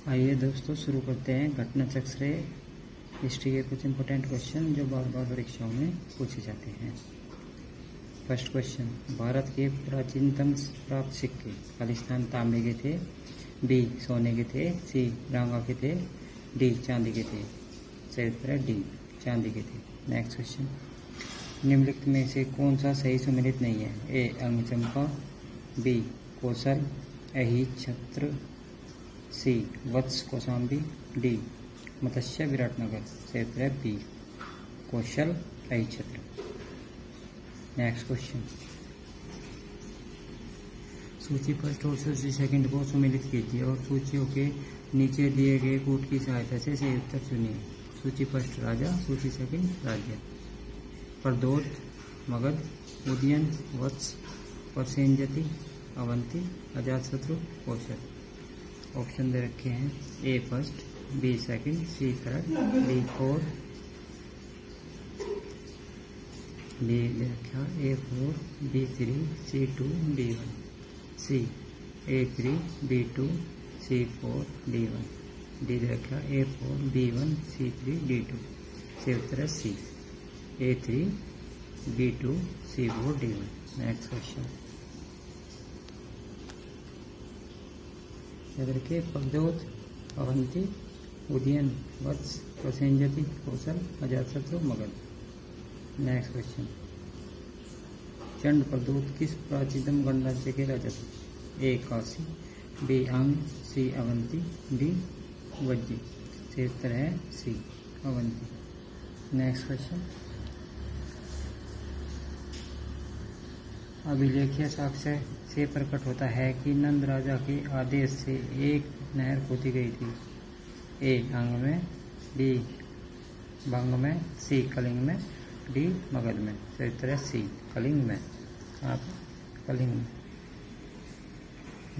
आइए दोस्तों शुरू करते हैं घटना चक्र से हिस्ट्री के कुछ इंपॉर्टेंट क्वेश्चन जो बार बार परीक्षाओं में पूछे जाते हैं। फर्स्ट क्वेश्चन, भारत के प्राचीनतम प्राप्त सिक्के खालिस्तान तांबे के थे, बी सोने के थे, सी रांगा के थे, डी चांदी के थे। सही उत्तर है डी चांदी के थे। नेक्स्ट क्वेश्चन, निम्नलिखित में से कौन सा सही सुमेलित नहीं है? ए अंग चंपा, बी कौशल अहि छत्र, सी वत्स कौशाम्बी, डी मत्स्य विराटनगर। सही उत्तर है बी कौशल अहि छत्र। नेक्स्ट क्वेश्चन, सूची फर्स्ट और सूची सेकंड को सुमेलित कीजिए और सूचियों के नीचे दिए गए कूट की सहायता से सही उत्तर चुनिए। सूची फर्स्ट राजा, सूची सेकंड राज्य। प्रदोत, मगध, उदयन, वत्स, प्रसेनजति, अवंती, अजातशत्रु, कौशल। ऑप्शन दे रखे हैं ए फर्स्ट, बी सेकंड, सी थर्ड, डी फोर्थ, डी दे रखा ए 4, बी 3, सी 2, डी 1, सी ए 3, बी 2, सी 4, डी 1, डी दे रखा ए 4, बी 1, सी 3, डी 2। सही उत्तर है सी ए 3, बी 2, सी 4, डी 1। नेक्स्ट क्वेश्चन, याद रखिए प्रद्योत, अवंती, उदयन, वत्स, प्रसेनजति, कौशल, अजातशत्रु, मगध। नेक्स्ट क्वेश्चन, चंड प्रद्योत किस प्राचीनतम गणराज्य के राजा थे? ए काशी, बी अंग, सी अवंती, डी वज्जी। सही उत्तर है सी अवंती। नेक्स्ट क्वेश्चन, अभिलेखीय साक्ष्य से प्रकट होता है कि नंद राजा के आदेश से एक नहर खोदी गई थी। ए अंग में, बी भंग में, सी कलिंग में, डी मगध में। सही उत्तर है सी कलिंग में। आप कलिंग में।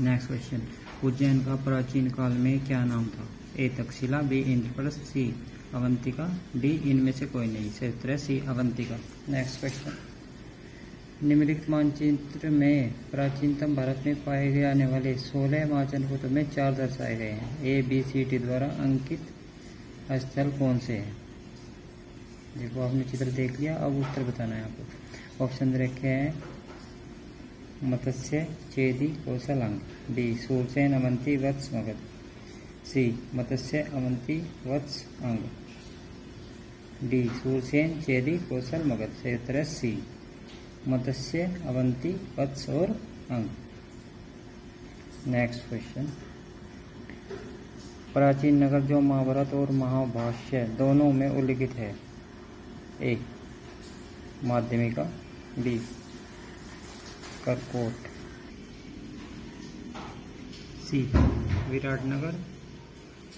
नेक्स्ट क्वेश्चन, उज्जैन का प्राचीन काल में क्या नाम था? ए तक्षशिला, बी इंद्रप्रस्थ, सी अवंतिका, डी इनमें से कोई नहीं। सही उत्तर है सी अवंतिका। नेक्स्ट क्वेश्चन, निम्नलिखित मानचित्र में प्राचीनतम भारत में पाए जाने वाले 16 महाजनपदों में 4 दर्शाए गए हैं। ए बी सी डी द्वारा अंकित स्थल कौन से हैं? देखो आपने चित्र देख लिया, अब उत्तर बताना है आपको। ऑप्शन रखे हैं मत्स्य, चेदी, कौशल, अंग। डी सूरसेन, अवंती, वत्स, मगध। सी मत्स्य, अवंती, वत्स, अंग। डी सूरसेन, चेदी, कौशल, मगध। सही उत्तर है सी मत्स्य, अवंती, वत्स और अंग। नेक्स्ट क्वेश्चन, प्राचीन नगर जो महाभारत और महाभाष्य दोनों में उल्लिखित है। ए माध्यमिका, बी करकोट, सी विराटनगर,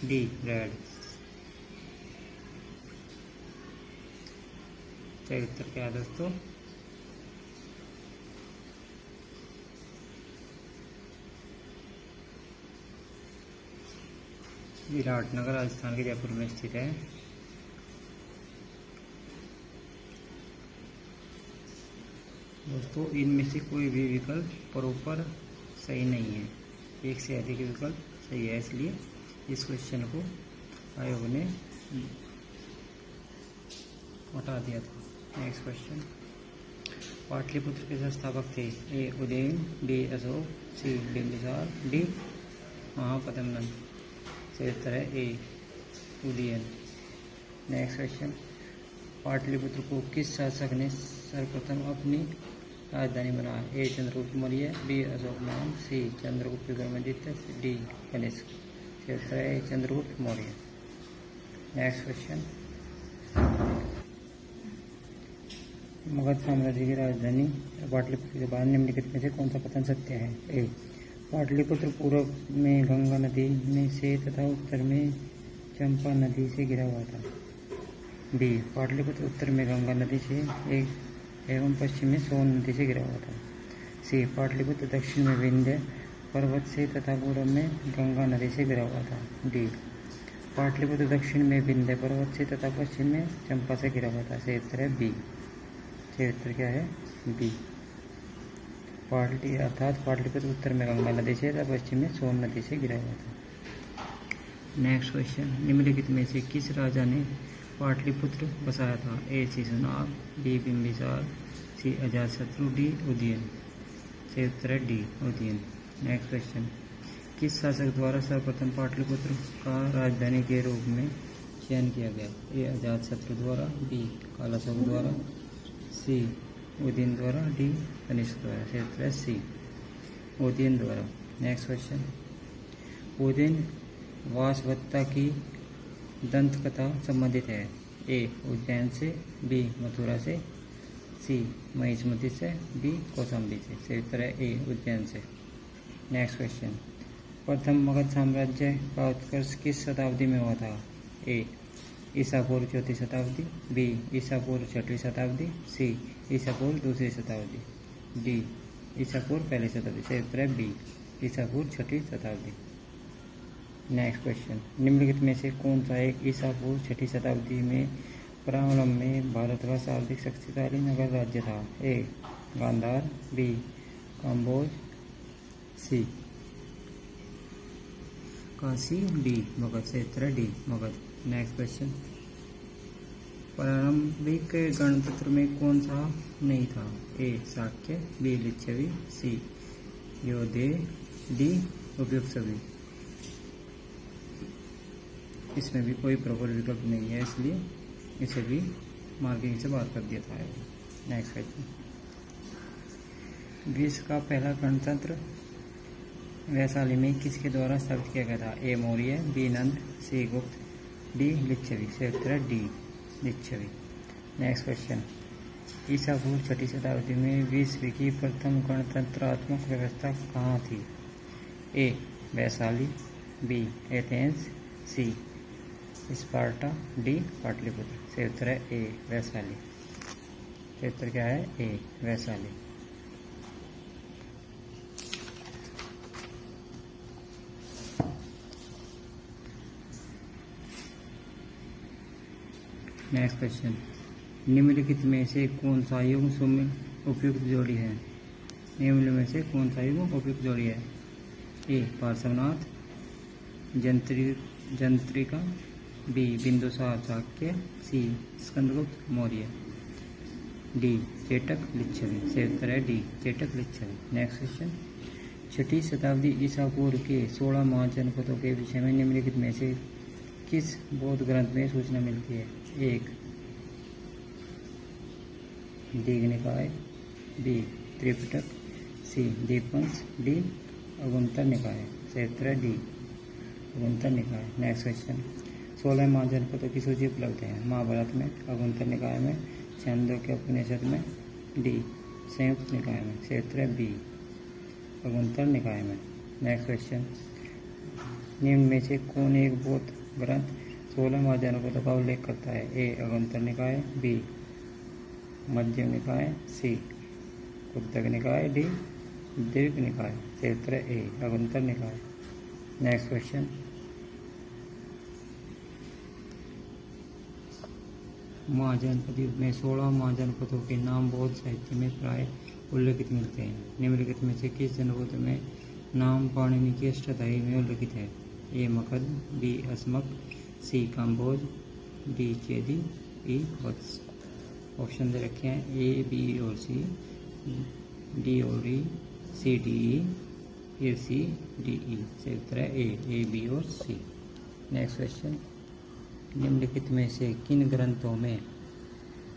डी रेड। सही उत्तर क्या है दोस्तों? विराटनगर राजस्थान के जयपुर में स्थित है। दोस्तों इनमें से कोई भी विकल्प प्रॉपर सही नहीं है, एक से अधिक विकल्प सही है, इसलिए इस क्वेश्चन को आयोग ने हटा दिया था। नेक्स्ट क्वेश्चन, पाटलिपुत्र के संस्थापक थे? ए उदयन, बी अशोक, सी बिंबिसार, डी महापद्मनंद। सही उत्तर है ए उदयन। नेक्स्ट क्वेश्चन, पाटलिपुत्र को किस शासक ने सर्वप्रथम अपनी राजधानी बनाया? ए चंद्रगुप्त मौर्य, बी अशोक महान, सी चंद्रगुप्त विक्रमादित्य, डी कनिष्क। सही उत्तर है चंद्रगुप्त मौर्य। नेक्स्ट क्वेश्चन, मगध साम्राज्य की राजधानी पाटलिपुत्र के बाद निम्नलिखित में से कौन सा कथन सत्य है? ए पाटलिपुत्र पूर्व में गंगा नदी में से तथा उत्तर में चंपा नदी से घिरा हुआ था। बी पाटलिपुत्र उत्तर में गंगा नदी से एवं पश्चिम में सोन नदी से घिरा हुआ था। सी पाटलिपुत्र दक्षिण में विंध्य पर्वत से तथा पूर्व में गंगा नदी से घिरा हुआ था। डी पाटलिपुत्र दक्षिण में विंध्य पर्वत से तथा पश्चिम में चंपा से घिरा हुआ था। सही उत्तर है बी। सही उत्तर क्या है? बी। पाटली अर्थात पाटलिपुत्र उत्तर में गंगा नदी से तथा पश्चिम में सोन नदी से घिरा हुआ था। नेक्स्ट क्वेश्चन, निम्नलिखित में से किस राजा ने पाटलिपुत्र बसाया था? ए शिशुनाग, बी बिंबिसार, सी अजातशत्रु, डी उदयन। सही उत्तर है डी उदयन। नेक्स्ट क्वेश्चन, किस शासक द्वारा सर्वप्रथम पाटलिपुत्र का राजधानी के रूप में चयन किया गया? ए अजातशत्रु द्वारा, बी कालाशोक द्वारा, सी उदयन द्वारा, डी कनिष्क द्वारा। सही उत्तर है सी उदयन द्वारा। नेक्स्ट क्वेश्चन, उदयन वासवत्ता की दंत कथा संबंधित है? ए उज्जैन से, बी मथुरा से, सी महिष्मती से, डी कौशाम्बी से। सही उत्तर है ए उज्जैन से। नेक्स्ट क्वेश्चन, प्रथम मगध साम्राज्य का उत्कर्ष किस शताब्दी में हुआ था? ए ईसा पूर्व 4वीं शताब्दी, बी ईसा पूर्व 6वीं शताब्दी, सी ईसा पूर्व 2री शताब्दी, डी ईसा पूर्व 1ली शताब्दी। सही उत्तर है बी ईसा पूर्व 6वीं शताब्दी। नेक्स्ट क्वेश्चन, निम्नलिखित में से कौन सा एक ईसा पूर्व 6वीं शताब्दी में प्रारंभ में भारत का सर्वाधिक शक्तिशाली नगर राज्य था? ए गांधार, बी काम्बोज, सी काशी, डी मगध। सही उत्तर है डी मगध। नेक्स्ट क्वेश्चन, प्रारंभिक गणतंत्र में कौन सा नहीं था? ए शाक्य, बी लिच्छवी, सी योधेय, डी उपयुक्त सभी। इसमें भी कोई प्रबल विकल्प नहीं है, इसलिए इसे भी मार्किंग से बाहर कर दिया था। नेक्स्ट क्वेश्चन, विश्व का पहला गणतंत्र वैशाली में किसके द्वारा स्थापित किया गया था? ए मौर्य, बी नंद, सी गुप्त, डी लिच्छवी। सही उत्तर है डी लिच्छवी। नेक्स्ट क्वेश्चन, ईसा पूर्व 6वीं शताब्दी में विश्व की प्रथम गणतंत्रात्मक व्यवस्था कहाँ थी? ए वैशाली, बी एथेंस, सी स्पार्टा, डी पाटलिपुत्र। सही उत्तर है ए वैशाली। सही उत्तर क्या है? ए वैशाली। नेक्स्ट क्वेश्चन, निम्नलिखित में से कौन सा युग्म सुमेल उपयुक्त जोड़ी है? निम्नलिखित में से कौन सा युग्म उपयुक्त जोड़ी है? ए पार्श्वनाथ जंत्रिका, बी बिंदुसार चाक्य, सी स्कंदगुप्त मौर्य, डी चेटक लिच्छवी। सही उत्तर है D Chetak Licchavi. Next question, 6वीं शताब्दी ईसा पूर्व के 16 महाजनपदों के विषय में निम्नलिखित में से किस बौद्ध ग्रंथ में सूचना मिलती है? एक दीघनिकाय, बी त्रिपिटक, सी दीपवंश, डी अगुंतर निकाय। सही उत्तर है डी अगुंतर निकाय। नेक्स्ट क्वेश्चन, 16 महाजनपदों की सूची उपलब्ध है? महाभारत में, अगुंतर निकाय में, छांदोग्य उपनिषद में, डी संयुक्त निकाय में। सही उत्तर है बी अगुंतर निकाय में। नेक्स्ट क्वेश्चन, निम्न में से कौन एक बौद्ध ग्रंथ 16 महाजनपदों का उल्लेख करता है? ए अगुंतर निकाय, बी मध्यम निकाय, सी कुद्दक निकाय, डी दीर्घ निकाय। सही उत्तर है ए अगुंतर निकाय। नेक्स्ट क्वेश्चन, महाजनपद युग में 16 महाजनपदों के नाम बौद्ध साहित्य में प्राय उल्लेखित मिलते हैं। निम्नलिखित में से किस जनपद में नाम पाणिनि के अष्टाध्यायी में उल्लेखित है? ए मगध, बी अस्मक, सी काम्बोज, डी चेदी, ई वत्स। ऑप्शन दे रखे हैं ए बी और सी, डी और ई, सी डी ई, ए सी डी ई। सही उत्तर है ए बी और सी। नेक्स्ट क्वेश्चन, निम्नलिखित में से किन ग्रंथों में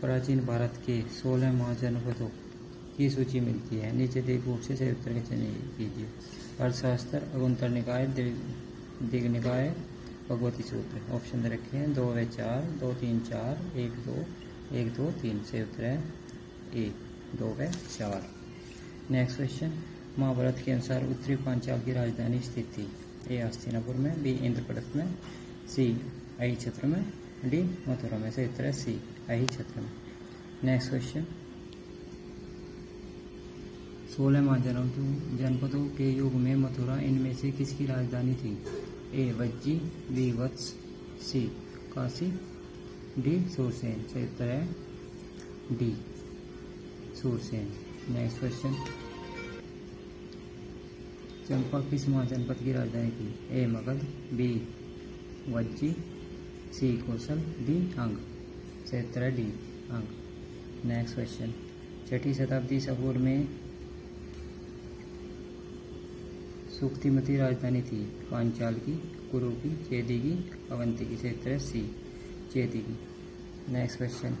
प्राचीन भारत के 16 महाजनपदों की सूची मिलती है? नीचे दिए रूप से सही उत्तर का चयन कीजिए। अर्थशास्त्र, अगुंतर निकाय, दीघ निकाय, भगवती सूत्र। ऑप्शन दे रखे हैं 2 व 4, 2 3 4, 1 2, 1 2 3। सही उत्तर है ए 2 व 4। नेक्स्ट क्वेश्चन, महाभारत के अनुसार उत्तरी पांचाल की राजधानी स्थित थी? ए हस्तिनापुर में, बी इंद्रप्रस्थ में, सी अहि क्षेत्र में, डी मथुरा में। सही उत्तर है सी अहि क्षेत्र में। नेक्स्ट क्वेश्चन, 16 महाजनपदों के युग में मथुरा इनमें से किसकी राजधानी थी? ए वज्जी, बी वत्स, सी काशी, डी सूरसेन। सही उत्तर है डी सूरसेन। नेक्स्ट क्वेश्चन, चंपा किस महाजनपद की राजधानी थी? ए मगध, बी वज्जी, सी कौशल, डी अंग। सही उत्तर है डी अंग। नेक्स्ट क्वेश्चन, 6वीं शताब्दी ईसा पूर्व में सुक्तिमती राजधानी थी? पांचाल की, कुरु की, चेदी की, अवंती की। सही उत्तर है सी चेदी की। नेक्स्ट क्वेश्चन,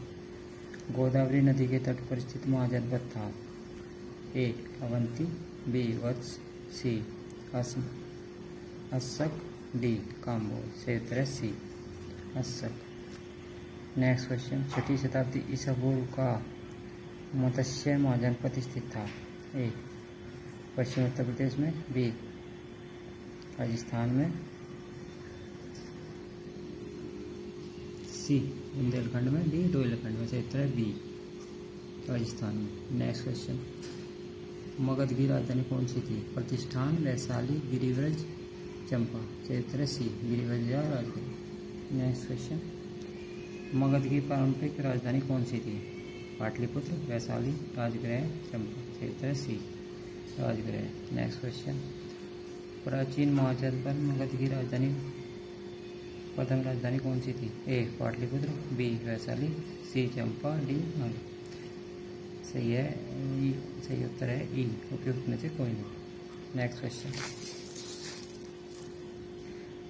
गोदावरी नदी के तट पर स्थित महाजनपद था? ए अवंती, बी वत्स, सी अस्सक, डी काम्बोज। सही उत्तर है सी अस्सक। नेक्स्ट क्वेश्चन, 6वीं शताब्दी ईसा पूर्व का मत्स्य महाजनपद स्थित था? ए पश्चिम उत्तर प्रदेश में, बी राजस्थान में, सी बुंदेलखंड में, डी रोहिलखंड में। सही उत्तर है बी राजस्थान में। नेक्स्ट क्वेश्चन, मगध की राजधानी कौन सी थी? प्रतिष्ठान, वैशाली, गिरिव्रज, चंपा। सही उत्तर है सी गिरिव्रज या राजधानी। नेक्स्ट क्वेश्चन, मगध की पारंपरिक राजधानी कौन सी थी? पाटलिपुत्र, वैशाली, राजगृह, चंपा। सही उत्तर है सी राजगृह। नेक्स्ट क्वेश्चन, प्राचीन महाजनपद मगध की राजधानी प्रथम राजधानी कौन सी थी? ए पाटलिपुत्र, बी वैशाली, सी चंपा, डी अंग। सही है ई, सही उत्तर है ई उपयुक्त में से कोई नहीं। नेक्स्ट क्वेश्चन,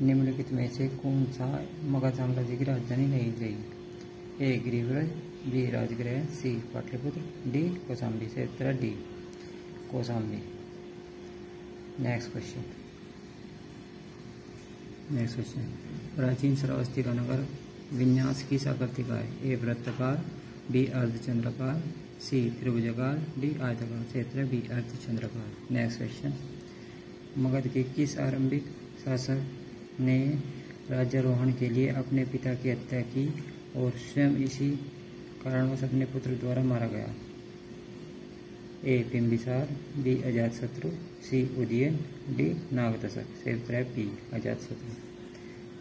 निम्नलिखित में से कौन सा मगध साम्राज्य की राजधानी नहीं रही? ए गिरिव्रज, बी राजगृह, सी पाटलिपुत्र, डी कौशाम्बी। सही उत्तर है डी कौशाम्बी। नेक्स्ट क्वेश्चन, प्राचीन श्रावस्ती का नगर विन्यास किस आकृति का है? ए वृत्ताकार, बी अर्धचंद्राकार, सी त्रिभुजाकार, डी आयताकार। सही उत्तर है बी अर्धचंद्राकार। नेक्स्ट क्वेश्चन, मगध के किस आरंभिक शासक ने राज्यारोहण के लिए अपने पिता की हत्या की और स्वयं इसी कारणवश अपने पुत्र द्वारा मारा गया? A Bimbisara, B Ajatashatru, C Udayan, D Nagdashak. सही उत्तर है B Ajatashatru.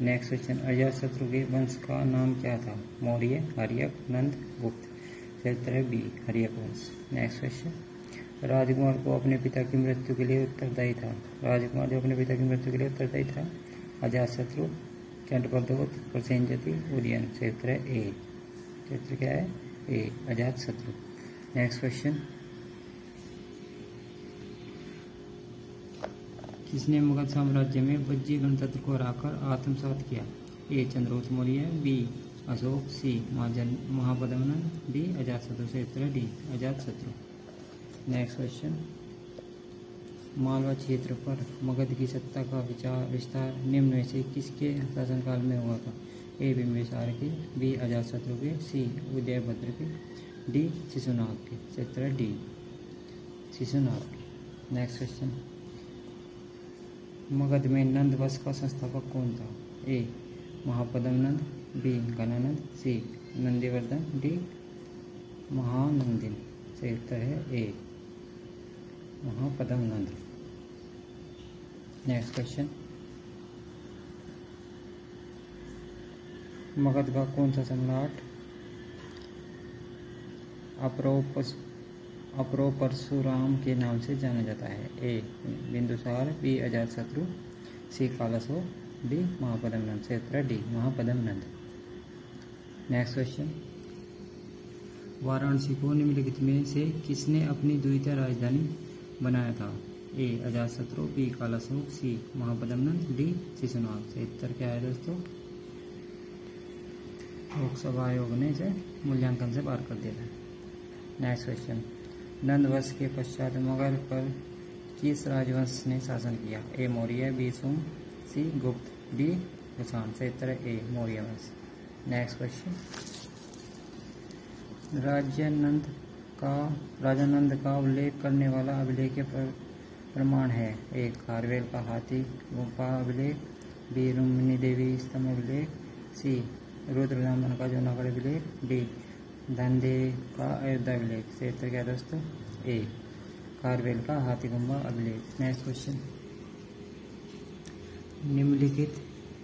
Next question, Ajatashatru के वंश का नाम क्या था? मौर्य, हर्यक, नंद, गुप्त। सही उत्तर है बी हर्यक वंश। नेक्स्ट क्वेश्चन, राजकुमार को अपने पिता की मृत्यु के लिए उत्तरदायी था? राजकुमार जो अपने पिता की मृत्यु के लिए उत्तरदायी था? अजातशत्रु, चंद्रप्रद्योत, प्रसेनजति, उदयन। सही उत्तर है ए। सही उत्तर क्या है? ए अजातशत्रु। नेक्स्ट क्वेश्चन, किसने मगध साम्राज्य में वज्जी गणतंत्र को हराकर आत्मसात किया? ए चंद्रगुप्त मौर्य, बी अशोक, सी महापद्मनंद, डी अजातशत्रु। सही उत्तर है D Ajatashatru. Next question, Malwa क्षेत्र पर मगध की सत्ता का विस्तार निम्न में से किसके शासनकाल में हुआ था? ए बिंबिसार के, बी अजातशत्रु के, सी उदयभद्र के, डी शिशुनाग के। सही उत्तर है डी शिशुनाग के। नेक्स्ट क्वेश्चन, मगध में नंद वंश का संस्थापक कौन था? ए महापद्मनंद, बी घनानंद, सी नंदीवर्धन, डी महानंदिन। सही उत्तर है ए महापद्मनंद। नेक्स्ट क्वेश्चन, मगध का कौन सा सम्राट अपरो परशुराम के नाम से जाना जाता है? A Bindusara, B Ajatashatru, C Kalasor, D Mahapadmananda. सही उत्तर है D Mahapadmananda. Next question, Varanasi को निम्नलिखित में से किसने अपनी द्वितीय राजधानी बनाया था? ए अजातशत्रु, बी कालासोर, सी महापद्मनंद, डी शिशुनाग। सही उत्तर क्या है दोस्तों? लोकसभा आयोग ने इसे मूल्यांकन से बाहर कर दिया था। नेक्स्ट क्वेश्चन, नंद वंश के पश्चात मगध पर किस राजवंश ने शासन किया? ए मौर्य, बी सुंग, सी गुप्त, डी कुषाण। सही उत्तर है ए मौर्य वंश। नेक्स्ट क्वेश्चन, राजा नंद का उल्लेख करने वाला अभिलेख प्रमाण है? ए खारवेल का हाथी गुफा अभिलेख, बी रुक्मिणी देवी स्तंभ अभिलेख, सी रुद्रदामन का जूनागढ़ अभिलेख, डी धनदे का अयोध्या अभिलेख। सही उत्तर क्या दोस्तों? ए खारवेल का हाथी गुफा अभिलेख। नेक्स्ट क्वेश्चन, निम्नलिखित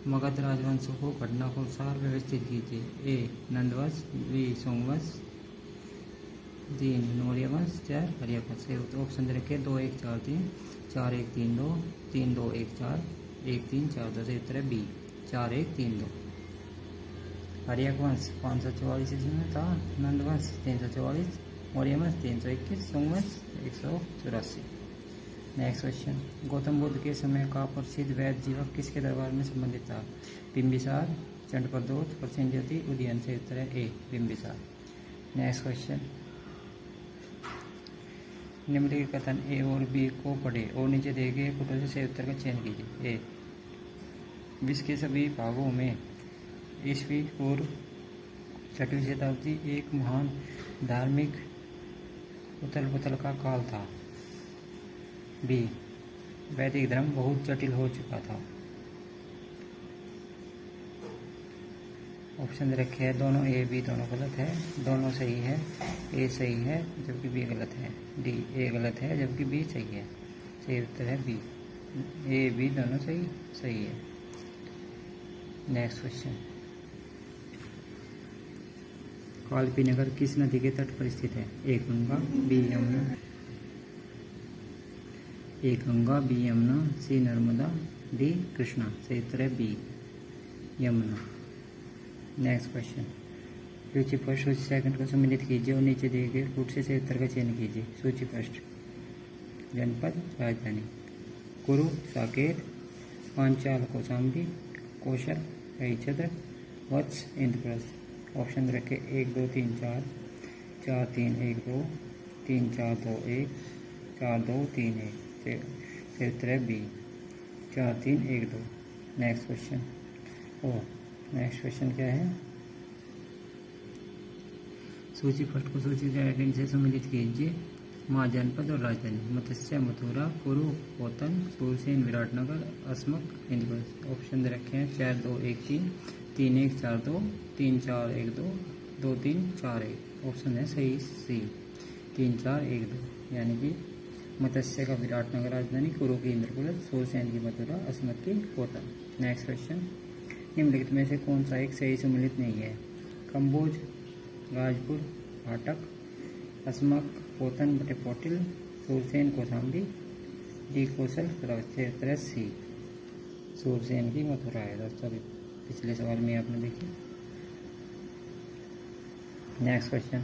मगध राजवंशों को घटनानुसार व्यवस्थित कीजिए। ए नंदवंश, बी सोंगवंश, डी मौर्य वंश, चार हर्यक वंश। तो ऑप्शन दे रखे 2 1 4 3, 4 1 3 2, 3 2 1 4, 1 3 4 2। सही उत्तर है बी 4132। आर्यवंश 544 ईस्वी में था, नंदवंश 344, मौर्य वंश 321, सुंगवंश 184। नेक्स्ट क्वेश्चन, गौतम बुद्ध के समय का प्रसिद्ध वैद्य जीवक किसके दरबार में संबंधित था? बिंबिसार, चंडप्रद्योत, प्रसेनज्योति, उदयन। से उत्तर है ए बिंबिसार। नेक्स्ट क्वेश्चन, निम्नलिखित कथन ए और बी को पढ़े और नीचे दिए गए फोटो से उत्तर का चयन कीजिए। ए, विश्व के सभी भागों में ईस्वी पूर्व 6वीं शताब्दी एक महान धार्मिक उथल पुथल का काल था। बी, वैदिक धर्म बहुत जटिल हो चुका था। ऑप्शन दे रखे हैं दोनों ए बी दोनों गलत है, दोनों सही है। ए सही है जबकि बी गलत है। डी, ए गलत है जबकि बी सही है। सही उत्तर है बी, ए बी दोनों सही है। नेक्स्ट क्वेश्चन, कालपी नगर किस नदी के तट पर स्थित है? ए गंगा, बी यमुना, ए गंगा, बी यमुना, सी नर्मदा, डी कृष्णा। सही उत्तर है बी यमुना। नेक्स्ट क्वेश्चन, सूची फर्स्ट सूची सेकंड को सम्मिलित कीजिए और नीचे दिए गए रूट से सही उत्तर का चयन कीजिए। सूची फर्स्ट, जनपद, राजधानी। कुरु, साकेत, पांचाल, कौशाम्बी, कौशल, हरिश्चंद्र, वत्स, इंद्रप्रस्थ। ऑप्शन रखे 1 2 3 4, 4 3 1 2, 3 4 2 1, 4 2 3 1। सही उत्तर है B 4 3 1 2। Next question, next question क्या है? सूची फर्स्ट को सूची सेकंड से सम्मिलित कीजिए। माँ, जनपद और राजधानी। मत्स्य, मथुरा, कुरु, पोतन, सूरसेन, विराटनगर, अस्मक, इंद्रप्रस्थ। ऑप्शन दे रखे हैं 4 2 1 3, 3 1 4 2, 3 4 1 2, 2 3 4 1। ऑप्शन है सही सी 3 4 1 2, यानी कि मत्स्य का विराटनगर राजधानी, कुरु की इंद्रप्रस्थ, सूरसेन की मथुरा, अस्मक की पोतन। नेक्स्ट क्वेश्चन, निम्नलिखित में से कौन सा एक सही सम्मिलित नहीं है? कंबोज, राजपुर, भाटक, अस्मक, पोतन बटे पोटिल, सूरसेन, कौशाम्बी, डी कौशल, उत्तर सी सूरसेन की मथुरा है। दोस्तों पिछले सवाल में आपने देखी। नेक्स्ट क्वेश्चन,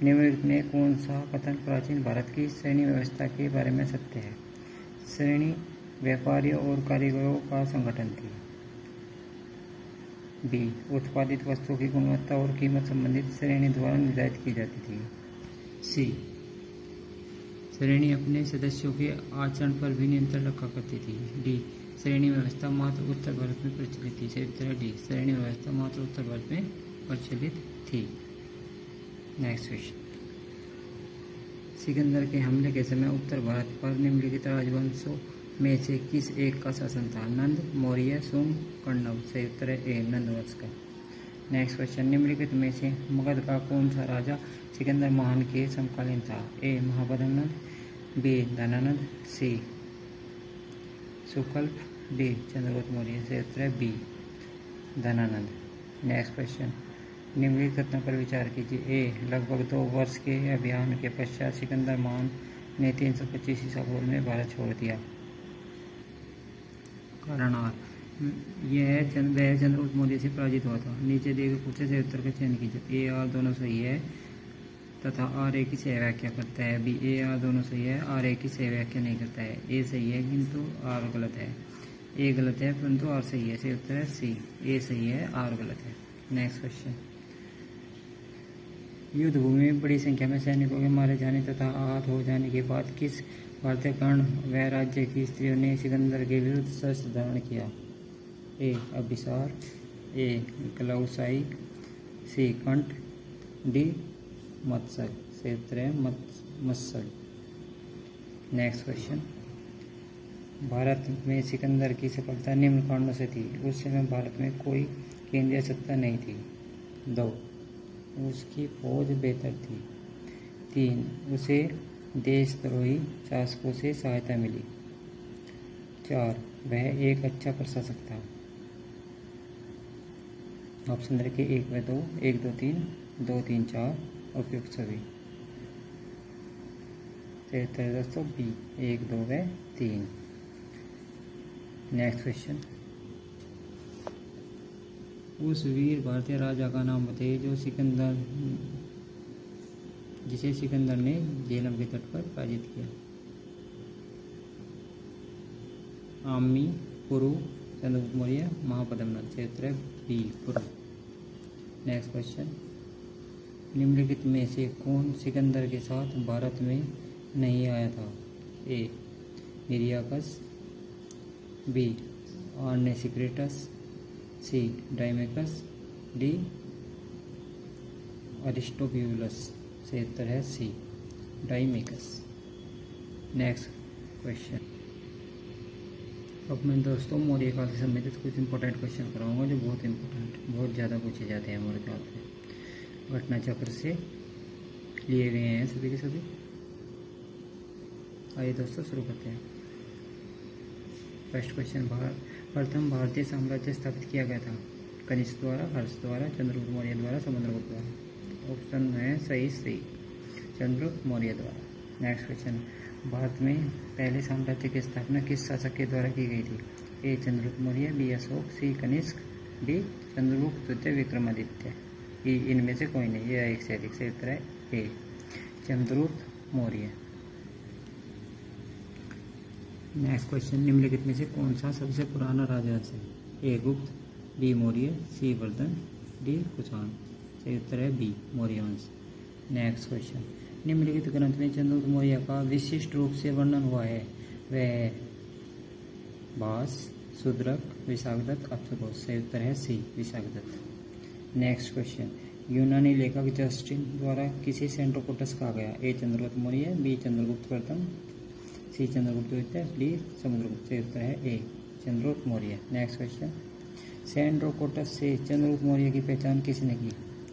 निम्नलिखित में कौन सा कथन प्राचीन भारत की श्रेणी व्यवस्था के बारे में सत्य है? श्रेणी व्यापारियों और कारीगरों का संगठन थी। बी, उत्पादित वस्तुओं की गुणवत्ता और कीमत संबंधित श्रेणी द्वारा निर्धारित की जाती थी। सी, श्रेणी अपने सदस्यों के आचरण पर भी नियंत्रण रखा करती थी। डी, श्रेणी व्यवस्था मात्र उत्तर भारत में प्रचलित थी। सही उत्तर है डी, श्रेणी व्यवस्था मात्र उत्तर भारत में प्रचलित थी। नेक्स्ट क्वेश्चन, सिकंदर के हमले के समय उत्तर भारत पर निम्नलिखित राजवंशों में से किस एक का शासन था? नंद, मौर्य, सुंग, कण्व। सही उत्तर है ए नंद वंश का। नेक्स्ट क्वेश्चन, निम्नलिखित में से मगध का कौन सा राजा सिकंदर महान के समकालीन था? ए महाबदनंद, बी धनानंद, सी सुकल्प, डी चंद्रगुप्त मौर्य। सही उत्तर है बी धनानंद। नेक्स्ट क्वेश्चन, निम्नलिखित कथनों पर विचार कीजिए। ए, लगभग 2 वर्ष के अभियान के पश्चात सिकंदर महान ने 325 ईसा पूर्व में भारत छोड़ दिया। कारण आर, यह चंद्रगुप्त मौर्य से पराजित हुआ था। नीचे दिए गए पूछे से उत्तर का चयन कीजिए। ए आर दोनों सही है तथा आर ए की सही व्याख्या करता है। बी, ए आर दोनों सही है, आर ए की सही व्याख्या नहीं करता है। ए सही है किंतु आर गलत है। ए गलत है परंतु आर सही है। सही उत्तर है सी, ए सही है, आर गलत है। नेक्स्ट क्वेश्चन, युद्ध भूमि में बड़ी संख्या में सैनिकों के मारे जाने तथा आहत हो जाने के बाद किस भारतीय कर्ण व राज्य की स्त्रियों ने सिकंदर के विरुद्ध शस्त्र धारण किया? ए अभिसार, ए कलौसाई, सी कंठ, डी मत्सर। सही उत्तर है मत्सर। नेक्स्ट क्वेश्चन, भारत में सिकंदर की सफलता निम्न कारणों से थी। उस समय भारत में कोई केंद्रीय सत्ता नहीं थी। 2, उसकी फौज बेहतर थी। 3, उसे देशद्रोही शासकों से सहायता मिली। 4, वह एक अच्छा प्रशासक था। ऑप्शन रखिए 1 व 2, 1 2 3, 2 3 4, उपयुक्त सभी। सही उत्तर है दोस्तों बी 1 2 व 3। नेक्स्ट क्वेश्चन, उस वीर भारतीय राजा का नाम बताइए जिसे सिकंदर ने झेलम के तट पर पराजित किया। आम्मी, पुरु, चंद्रगुप्त मौर्य, महापद्मनाथ। सही उत्तर है बी, पुरु। नेक्स्ट क्वेश्चन, निम्नलिखित में से कौन सिकंदर के साथ भारत में नहीं आया था? ए, हिरयाकस, बी, आर्नेसिक्रेटस, सी, डाइमेकस, डी, अरिस्टोब्यूलस। सही उत्तर है सी, डाइमेकस। नेक्स्ट क्वेश्चन, अब मैं दोस्तों मौर्य काल से संबंधित कुछ इंपॉर्टेंट क्वेश्चन कराऊंगा जो बहुत ज़्यादा पूछे जाते हैं मौर्य काल से। घटना चक्र से लिए गए हैं सभी के सभी। आइए दोस्तों शुरू करते हैं। फर्स्ट क्वेश्चन, प्रथम भारतीय साम्राज्य स्थापित किया गया था? कनिष्क द्वारा, हर्ष द्वारा, चंद्रगुप्त मौर्य द्वारा, समुद्रगुप्त द्वारा। ऑप्शन है सही सी, चंद्रगुप्त मौर्य द्वारा। नेक्स्ट क्वेश्चन, भारत में पहले साम्राज्य की स्थापना किस शासक के द्वारा की गई थी? ए, चंद्रगुप्त मौर्य, बी, अशोक, सी, कनिष्क, डी, चंद्रगुप्त द्वितीय विक्रमादित्य। इनमें से कोई नहीं, यह एक से अधिक। सही उत्तर है A, Chandragupta Maurya. Next question, निम्नलिखित में से कौन सा सबसे पुराना राजवंश है? ए, गुप्त, बी, मौर्य, सी, वर्धन, डी, कुषाण। सही उत्तर है बी, मौर्य वंश। नेक्स्ट क्वेश्चन, निम्नलिखित ग्रंथ में चंद्रगुप्त मौर्य का विशिष्ट रूप से वर्णन हुआ है? वह भास, शूद्रक, विशाखदत्त, अप्सघोष। सही उत्तर है सी, विशाखदत्त। नेक्स्ट क्वेश्चन, यूनानी लेखक जस्टिन द्वारा किसे सेंड्रोकोटस कहा गया? ए, चंद्रगुप्त मौर्य, बी, चंद्रगुप्त प्रथम, सी, चंद्रगुप्त द्वितीय, डी, समुद्रगुप्त। सही उत्तर है A, Chandragupta Maurya. Next question, Sandrocottus से चंद्रगुप्त मौर्य की पहचान किसने की?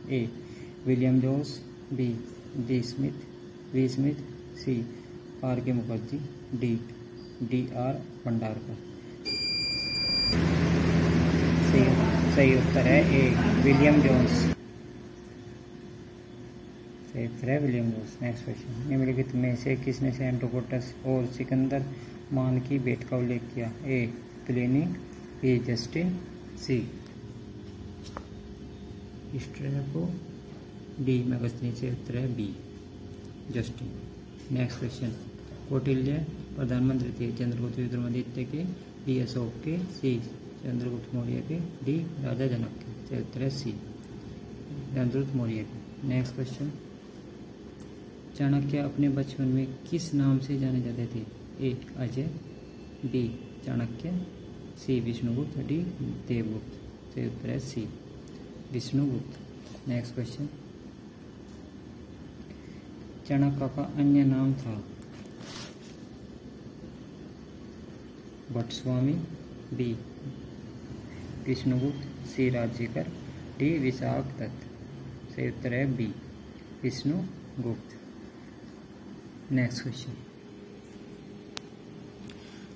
ए, विलियम जोस, B, D Smith, V Smith, C, R K Mukherjee, D, D R Bhandarkar. सही उत्तर है ए, विलियम जोन्स। सही उत्तर है विलियम जोन्स। नेक्स्ट क्वेश्चन, निम्नलिखित में से किसने सेंड्रोकोटस और सिकंदर मान की भेंट का उल्लेख किया? A, Pliny, B, Justin, C, Strabo, D, Megasthenes. से उत्तर है B, Justin. Next question, Kautilya प्रधानमंत्री थे? चंद्रगुप्त विक्रमादित्य के, बी, अशोक के, सी, चंद्रगुप्त मौर्य के, डी, राजा जनक के। से उत्तर है सी, चंद्रगुप्त मौर्य के। नेक्स्ट क्वेश्चन, चाणक्य अपने बचपन में किस नाम से जाने जाते थे? A, Ajay, B, Chanakya, C, Vishnugupta, D, Devagupta. से उत्तर है C, Vishnugupta. Next question, Chanakya का अन्य नाम था? Bhattaswami, B, Vishnugupta, C, Rajashekhar, D, Vishakhadatta. सही उत्तर है B, Vishnugupta. Next question,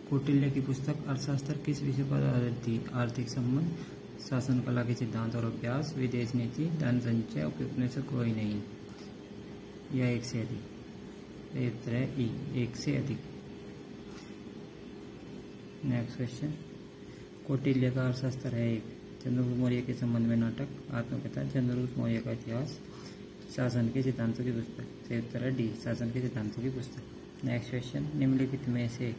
Kautilya की पुस्तक अर्थशास्त्र किस विषय पर आधारित थी? आर्थिक संबंध, शासन कला के सिद्धांत और अभ्यास, विदेश नीति, धन संचय। उपयुक्त में से कोई नहीं, या एक से अधिक। ये उत्तर है ई, एक से अधिक। नेक्स्ट क्वेश्चन, कौटिल्य का अर्थशास्त्र है? एक, चंद्रगुप्त मौर्य के संबंध में नाटक, आत्मकथा, चंद्रगुप्त मौर्य का इतिहास, शासन के सिद्धांतों की पुस्तक। सही उत्तर है डी, शासन के सिद्धांतों की पुस्तक। नेक्स्ट क्वेश्चन, निम्नलिखित में से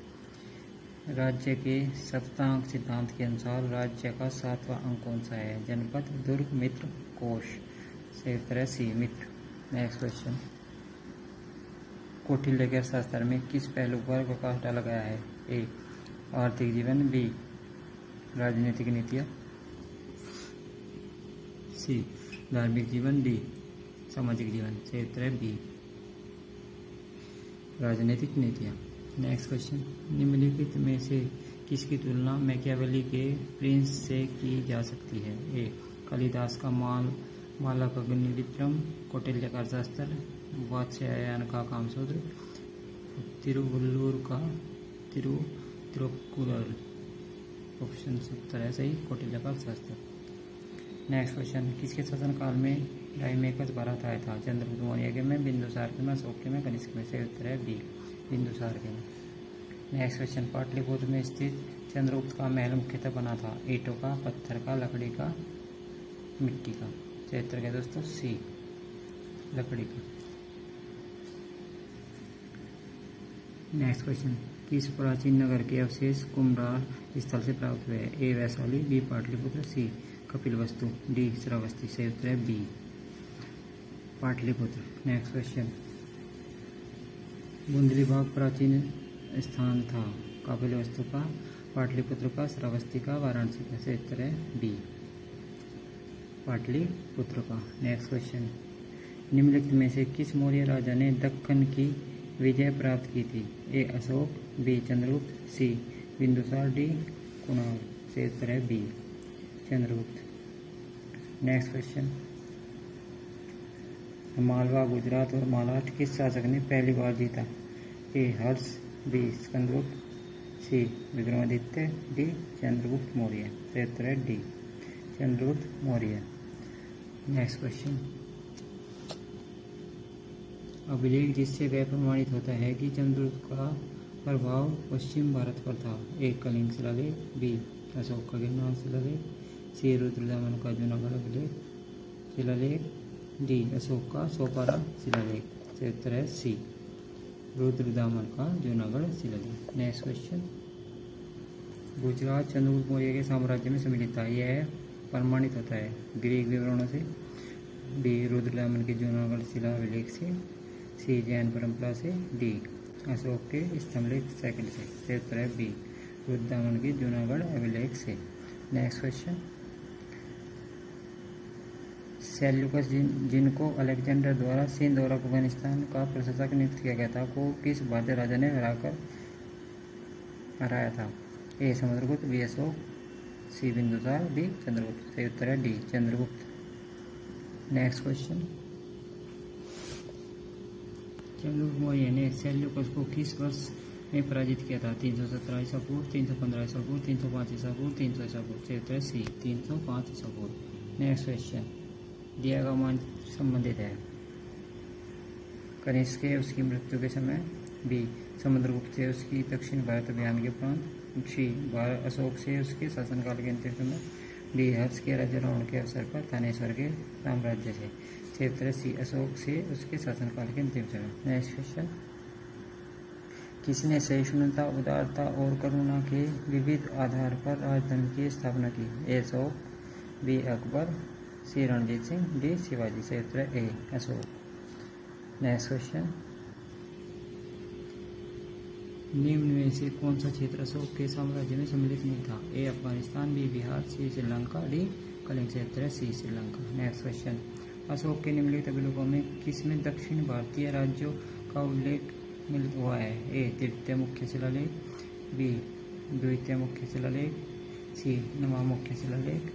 राज्य के सप्तांक सिद्धांत के अनुसार राज्य का 7वां अंक कौन सा है? जनपद, दुर्ग, मित्र, कोश। सही उत्तर है सी, मित्र। नेक्स्ट क्वेश्चन, कौटिल्य के अर्थशास्त्र में किस पहलू पर प्रकाश डाला गया है? ए, आर्थिक जीवन, बी, राजनीतिक नीतियाँ, सी, धार्मिक जीवन, डी, सामाजिक जीवन। सही उत्तर है बी, राजनीतिक नीतियाँ। नेक्स्ट क्वेश्चन, निम्नलिखित में से किसकी तुलना मैकियावेली के प्रिंस से की जा सकती है? ए, कालिदास का मालकगनिमित्रम, कौटिल्य का अर्थशास्त्र, वात्स्यायन का कामसूत्र, तिरुवल्लुवर का तिरुक्कुरल। ऑप्शन उत्तर है सही, कौटिल्य का अर्थशास्त्र। नेक्स्ट क्वेश्चन, किसके शासनकाल में डाइमेकस भारत आया था? चंद्रगुप्त मौर्य के में, बिंदुसार के में, अशोक के में, कनिष्क में। सही उत्तर है बी, बिंदुसार के में। नेक्स्ट क्वेश्चन, पाटलिपुत्र में स्थित चंद्रगुप्त का महल मुख्यतः बना था? ईंटों का, पत्थर का, लकड़ी का, मिट्टी का। सही उत्तर क्या दोस्तों? सी, लकड़ी का। नेक्स्ट क्वेश्चन, किस प्राचीन नगर के अवशेष कुम्भरार स्थल से प्राप्त हुए? ए वैशाली, बी पाटलिपुत्र, सी कपिलवस्तु, डी श्रावस्ती। सही उत्तर है बी, पाटलिपुत्र। नेक्स्ट क्वेश्चन, बुंदेलभाग प्राचीन स्थान था? कपिलवस्तु का, पाटलिपुत्र का, श्रावस्ती का, वाराणसी का। सही उत्तर है बी, पाटलिपुत्र का। नेक्स्ट क्वेश्चन, निम्नलिखित में से किस मौर्य राजा ने दक्कन की विजय प्राप्त की थी? A Ashoka, B Chandragupta, C Bindusara, D Kunal. सही उत्तर है B, Chandragupta. Next question, Malwa, Gujarat और महाराष्ट्र किस शासक ने पहली बार जीता? A Harsha, B Skandagupta, C Vikramaditya, D Chandragupta Maurya. सही उत्तर है D, Chandragupta Maurya. Next question, अभिलेख जिससे वह प्रमाणित होता है कि चंद्रगुप्त का प्रभाव पश्चिम भारत पर था? ए कलिंग शिलालेख, बी अशोक का गिरनार शिलालेख, सी रुद्रदामन का जूनागढ़ अभिलेख शिलालेख, डी अशोक का सोपारा शिलालेख। सही उत्तर है सी, रुद्रदामन का जूनागढ़ शिलालेख। नेक्स्ट क्वेश्चन, गुजरात चंद्रगुप्त मौर्य के साम्राज्य में सम्मिलित था? यह प्रमाणित होता है ग्रीक विवरणों से, बी रुद्रदामन के जूनागढ़ शिला अभिलेख से, सी जैन परंपरा से, डी अशोक के स्तंभलेख सेकंड से। सही उत्तर है बी, रुद्रदामन के जूनागढ़ अभिलेख से। नेक्स्ट क्वेश्चन, सेल्यूकस जिनको अलेक्जेंडर द्वारा सिंध और अफगानिस्तान का प्रशासक नियुक्त किया गया था, को किस भारतीय राजा ने हराया था? ए समुद्रगुप्त, बी अशोक, सी बिंदुसार, डी चंद्रगुप्त। सही उत्तर है D, Chandragupta. Next question, Chandragupta Maurya ने सेल्यूकस को किस वर्ष में पराजित किया था? 317 ईसा पूर्व, 315 ईसा पूर्व, 305 ईसा पूर्व, 300 ईसा पूर्व। सही उत्तर है सी, 305 ईसा पूर्व। नेक्स्ट क्वेश्चन, दिया गया मान संबंधित है? कनिष्क के उसकी मृत्यु के समय, बी समुद्रगुप्त से उसकी दक्षिण भारत अभियान के उपरांत, सी अशोक से उसके शासनकाल के अंतिम समय, डी हर्ष के राजा रावण के अवसर पर थानेश्वर के साम्राज्य से। सही उत्तर है सी, अशोक से उसके शासनकाल के अंतिम समय। नेक्स्ट क्वेश्चन, किसने सहिष्णुता, उदारता और करुणा के विविध आधार पर राजधर्म की स्थापना की? ए अशोक, बी अकबर, सी रणजीत सिंह, डी शिवाजी। सही उत्तर है ए अशोक। नेक्स्ट क्वेश्चन, निम्न में से कौन सा क्षेत्र अशोक के साम्राज्य में सम्मिलित नहीं था? ए अफगानिस्तान, बी बिहार, सी श्रीलंका, डी कलिंग। सही उत्तर है सी श्रीलंका। नेक्स्ट क्वेश्चन, अशोक के निम्नलिखित अभिलेखों में किसमें दक्षिण भारतीय राज्यों का उल्लेख मिलित हुआ है? ए तृतीय मुख्य शिलालेख, बी द्वितीय मुख्य शिलालेख, सी नवम मुख्य शिलालेख,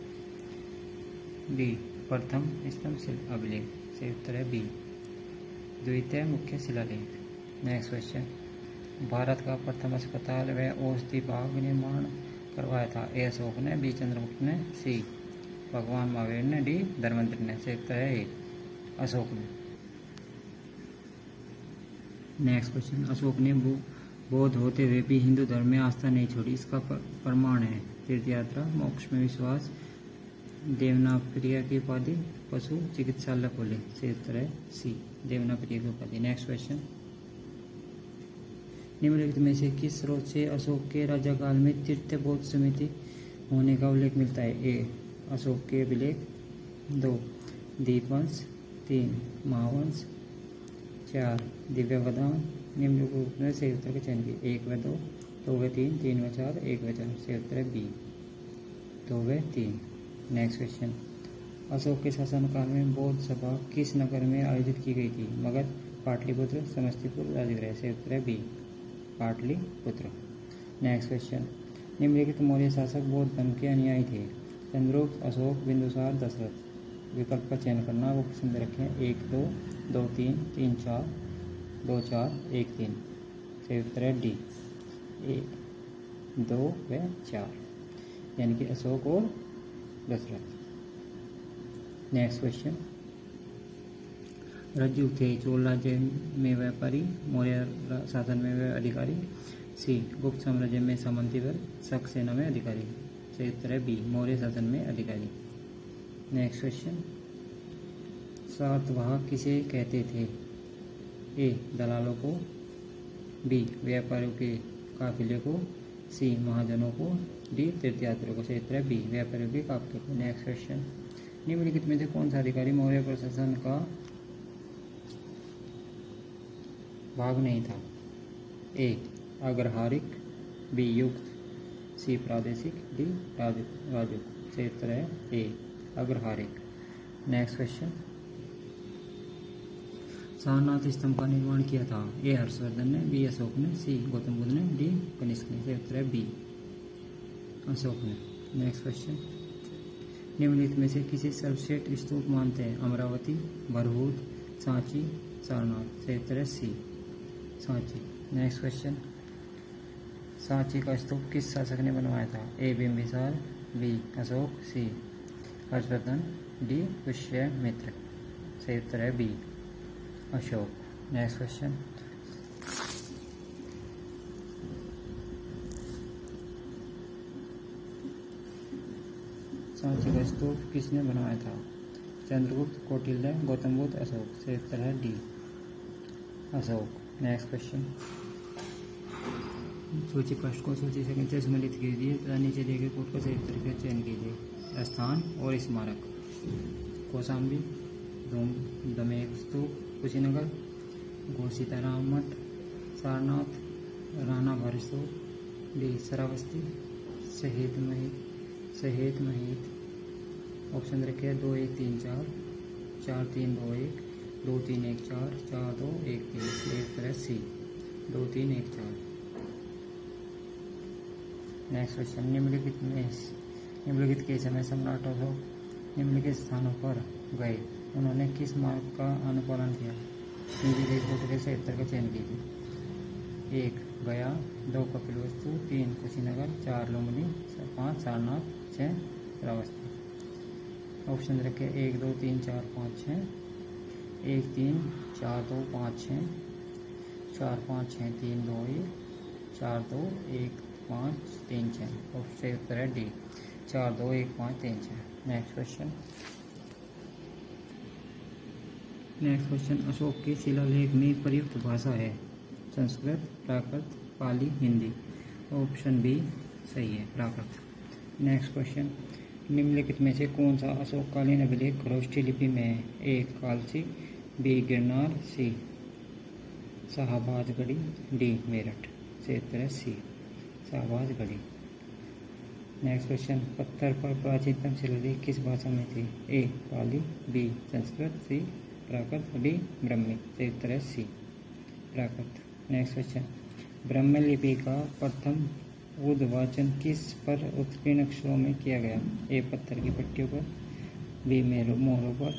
डी प्रथम स्तंभ शिला अभिलेख। सही उत्तर है बी, द्वितीय मुख्य शिलालेख। नेक्स्ट क्वेश्चन, भारत का प्रथम अस्पताल व औषधि बाग निर्माण करवाया था? ए अशोक ने, बी चंद्रगुप्त ने, सी भगवान महावीर ने, डी धर्मेंद्र ने। सही उत्तर है ए अशोक ने। नेक्स्ट क्वेश्चन, अशोक ने बौद्ध होते हुए भी हिंदू धर्म में आस्था नहीं छोड़ी, इसका प्रमाण है? तीर्थ यात्रा, मोक्ष में विश्वास, देवनाप्रिय की उपाधि, पशु चिकित्सालय खोले। सही उत्तर है सी, देवनाप्रिय की उपाधि। नेक्स्ट क्वेश्चन, निम्नलिखित में से किस स्रोत से अशोक के राज्यकाल में तृतीय बौद्ध समिति होने का उल्लेख मिलता है? ए अशोक के अभिलेख, 2 दीपवंश, 3 महावंश, 4 दिव्यवदान। निम्नलिखित रूप में सही उत्तर का चयन कीजिए। 1 व 2, 2 व 3, 3 व 4, 1 व 4। सही उत्तर है बी, 2 व 3। नेक्स्ट क्वेश्चन, अशोक के शासनकाल में बौद्ध सभा किस नगर में आयोजित की गई थी? मगध, पाटलिपुत्र, समस्तीपुर, राजगृह। सही उत्तर है बी, पाटलिपुत्र। नेक्स्ट क्वेश्चन, निम्नलिखित मौर्य शासक बौद्ध धर्म के अनुयायी थे? चंद्रगुप्त, अशोक, बिंदुसार, दशरथ। विकल्प का चयन करना, वो पसंद रखें। 1 2, 2 3, 3 4, 2 4, 1 3। सही उत्तर है डी, 1 2 व 4, यानी कि अशोक और दशरथ। नेक्स्ट क्वेश्चन, रज्जु थे चोल राज्य में व्यापारी, मौर्य शासन में वे अधिकारी, सी गुप्त साम्राज्य में सामंती वर्ग, शक सेना में अधिकारी। सही उत्तर है बी, मौर्य शासन में अधिकारी। नेक्स्ट क्वेश्चन, सातवाहन किसे कहते थे? ए दलालों को, बी व्यापारियों के काफिले को, सी महाजनों को, डी तीर्थयात्रियों को। सही उत्तर है बी व्यापारियों के काफिले को। नेक्स्ट क्वेश्चन, निम्नलिखित में से कौन सा अधिकारी मौर्य प्रशासन का भाग नहीं था? ए अग्रहारिक, बी युक्त, सी प्रादेशिक, डी राजू। सही उत्तर है ए अग्रहारिक। नेक्स्ट क्वेश्चन, सारनाथ स्तंभ का निर्माण किया था? ए हर्षवर्धन ने, बी अशोक ने, सी गौतम बुद्ध ने, डी कनिष्क ने। सही उत्तर है बी अशोक ने। नेक्स्ट क्वेश्चन, निम्नलिखित में से किसे सर्वश्रेष्ठ स्तूप मानते हैं? अमरावती, भरहूत, सांची, सारनाथ। सही उत्तर है C Sanchi. Next question, Sanchi का स्तूप किस शासक ने बनवाया था? A Bimbisara, B Ashoka, C Harshavardhana, D Pushyamitra. सही उत्तर है B Ashoka. Next question, Sanchi का स्तूप किसने बनवाया था? चंद्रगुप्त, कौटिल्य, गौतम बुद्ध, अशोक। सही उत्तर है डी अशोक। नेक्स्ट क्वेश्चन, सूची पृष्ठ को सूची से नीचे सम्मिलित कीजिए तथा नीचे दिए गए कोड का सही उत्तर का चयन कीजिए। स्थान और स्मारक, कौशाम्बी, दमेक स्तूप, कुशीनगर, घोसीताराम मठ, सारनाथ, राणा भर स्तूप, डी श्रावस्ती, शहीद महित। ऑप्शन रखे 2 1 3 4 4 3 2 1 2 3 1 4 4 2 1 3। सही उत्तर है सी 2 3 1 4। नेक्स्ट क्वेश्चन, निम्नलिखित के समय सम्राट अशोक निम्नलिखित स्थानों पर गए, उन्होंने किस मार्ग का अनुपालन किया? नीचे कोट के सही उत्तर का चयन कीजिए। 1 गया, 2 कपिलवस्तु, 3 कुशीनगर, 4 लुम्बिनी, 5 सारनाथ, 6 श्रावस्ती। ऑप्शन रखे 1 2 3 4 5 6 1 3 4 2 5 6 4 5 6 3 2 1 4 2 1 5 3 6। सही उत्तर है डी 4 2 1 5 3 6। नेक्स्ट क्वेश्चन, अशोक के शिलालेख में प्रयुक्त भाषा है? संस्कृत, प्राकृत, पाली, हिंदी। ऑप्शन बी सही है प्राकृत। नेक्स्ट क्वेश्चन, निम्नलिखित में से कौन सा अशोककालीन अभिलेख खरोष्ठी लिपि में है? ए कालची, बी गिरनार, सी शाहबाजगढ़ी, डी मेरठ। सही उत्तर है सी शाहबाजगढ़ी। नेक्स्ट क्वेश्चन, पत्थर पर प्राचीनतम शिलालेख किस भाषा में थे? ए पाली, बी संस्कृत, सी प्राकृत, डी ब्राह्मी। सही उत्तर है सी प्राकृत। नेक्स्ट क्वेश्चन, ब्राह्मी लिपि का प्रथम उद्वाचन किस पर उत्कीर्ण अक्षरों में किया गया? ए पत्थर की पट्टियों पर, बी मोहरों पर,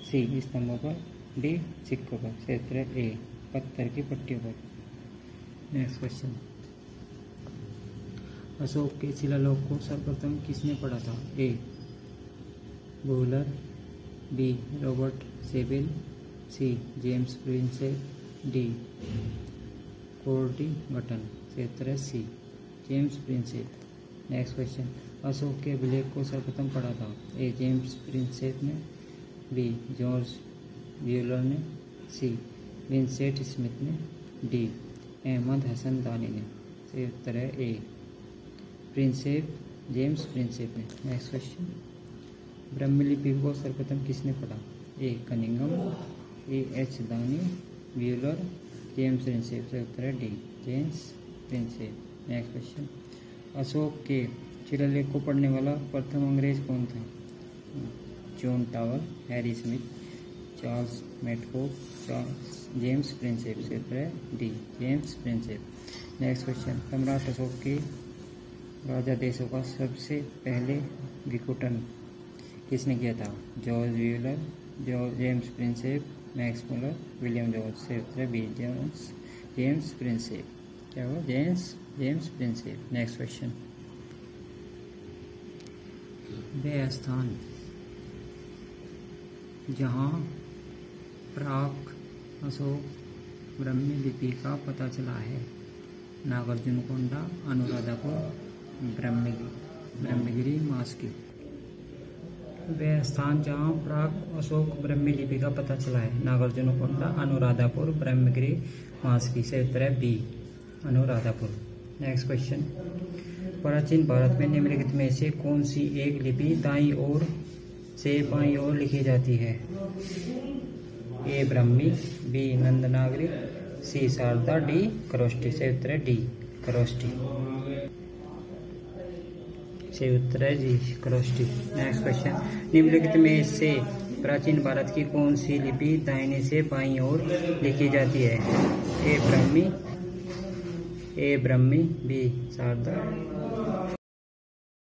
सी स्तंभों पर, डी सिक्कों पर। सही उत्तर है ए पत्थर की पट्टियों पर। नेक्स्ट क्वेश्चन, अशोक के शिलालेख को सर्वप्रथम किसने पढ़ा था? A Buhler, B Robert Sewell, C James Prinsep, D कोर्टी गटन। सही उत्तर है C James Prinsep. Next question, Ashoka के अभिलेख को सर्वप्रथम पढ़ा था? ए जेम्स प्रिंसेप ने, बी जॉर्ज व्यूलर ने, सी विंसेंट स्मिथ ने, डी अहमद हसन दानी ने। सही उत्तर है ए प्रिंसेप, जेम्स प्रिंसेप ने। नेक्स्ट क्वेश्चन, ब्राह्मी लिपि को सर्वप्रथम किसने पढ़ा? ए कनिंगम, ए एच दानी, व्यूलर, जेम्स प्रिंसेप। सही उत्तर है D James Prinsep. Next question, Ashoka के शिलालेख को पढ़ने वाला प्रथम अंग्रेज कौन था? John Tower, Harry Smith, Charles Metcalfe, James Prinsep. सही उत्तर है D James Prinsep. Next question, सम्राट अशोक के राजा देशों का सबसे पहले विघटन किसने किया था? George Buhler, James Prinsep, Max Muller, William George. सही उत्तर है बी जेम्स प्रिंसेप। क्या हुआ? James Prinsep. नेक्स्ट क्वेश्चन, वह स्थान जहाँ प्राक अशोक ब्राह्मी लिपि का पता चला है? नागार्जुनकोंडा, अनुराधापुर, ब्रह्मगिरी, मास्की। वह स्थान जहाँ प्राक अशोक ब्रह्मी लिपि का पता चला है? नागार्जुनकोंडा, अनुराधापुर, ब्रह्मगिरी, मास्की। सही उत्तर है बी, अनुराधापुर। नेक्स्ट क्वेश्चन, प्राचीन भारत में निम्नलिखित में से कौन सी एक लिपि दाईं ओर से बाईं ओर लिखी जाती है? ए ब्रह्मी, बी नंदनागरी, सी शारदा, डी खरोष्टी। सही उत्तर है डी खरोष्टी। सही उत्तर है जी खरोष्टी। नेक्स्ट क्वेश्चन, निम्नलिखित में से प्राचीन भारत की कौन सी लिपि दाहिने से बाईं ओर लिखी जाती है? ए ब्रह्मी, बी शारदा,